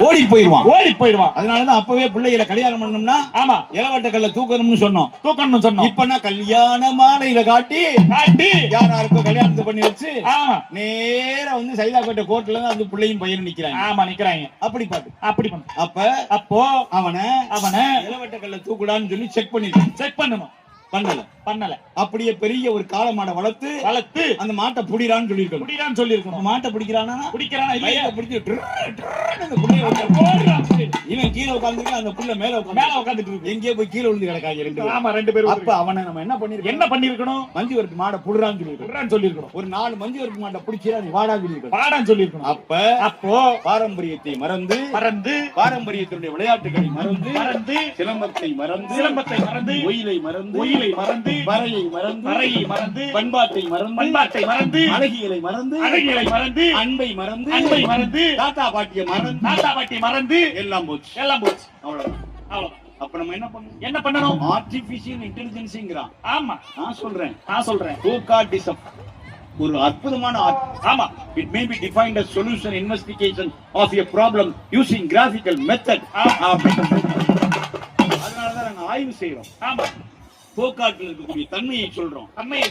ஓடி போயிடுவான். அதனாலதான் அப்பவே பிள்ளைகளை கல்யாணம் பண்ணணும்னா ஆமா இளவட்ட கல்ல தூக்கணும்னு சொன்னோம். சொன்னோம். இப்ப நான் கல்யாண மாலையில காட்டி யாராருக்கோ கல்யாணத்தை பண்ணி வச்சு நேரா வந்து சைதாப்பேட்டை கோர்ட்ல தான் அந்த பிள்ளையும் பையனும் நிக்கிறாங்க. ஆமா நிக்கிறாங்க. அப்படி பாத்து அப்படி பண்ணு. அப்போ அவனை இளவட்ட கல்ல தூக்குடான்னு சொல்லி செக் பண்ணணும். பண்ணல. அப்படியே பெரிய ஒரு காளை மாடை வளர்த்து அந்த மாட்டை புடிறான்னு சொல்லிருக்கணும். மாட்டை பிடிக்கிறானா இல்லையா பிடிச்சு அந்த புள்ளைய இவன் கீழே உட்கார்ந்து அந்த புள்ள மேல உட்கார்ந்துட்டு இருக்கு. எங்கேயோ போய் கீழே விழுந்து கிடக்காங்க ஆமா ரெண்டு பேரும். அப்ப அவனை நம்ம என்ன பண்ணிருக்கணும் மஞ்சு வரட்டு மாடை புடுறான்னு சொல்லிருக்கணும். ஒரு 4 மஞ்சு வரட்டு மாட்டை பிடிச்சா நீ வாடான்னு சொல்லிருக்கணும். அப்போ பாரம்பரியத்தை மறந்து பாரம்பரியத்தினுடைய விளையாட்டுகளை மறந்து சிலம்பத்தை மறந்து ஒயிலை மறந்து வரையை மறந்து பண்பாட்டை மறந்து அழகியலை மறந்து அன்பை மறந்து தாத்தா பாட்டியை மறந்து எல்லாம் போச்சு. அவ்வளவுதான். அப்ப நம்ம என்ன பண்ணணும் ஆர்டிபிஷியல் இன்டெலிஜென்ஸ்ங்கறான். ஆமா நான் சொல்றேன் கோகார்டிசம் ஒரு அற்புதமான ஆமா it may be defined as solution investigation of a problem using graphical method. அதனால தான் நாங்க ஆய்வு செய்றோம். ஆமா கோகாட்டில் இருக்கக்கூடிய தன்மையை சொல்றோம்.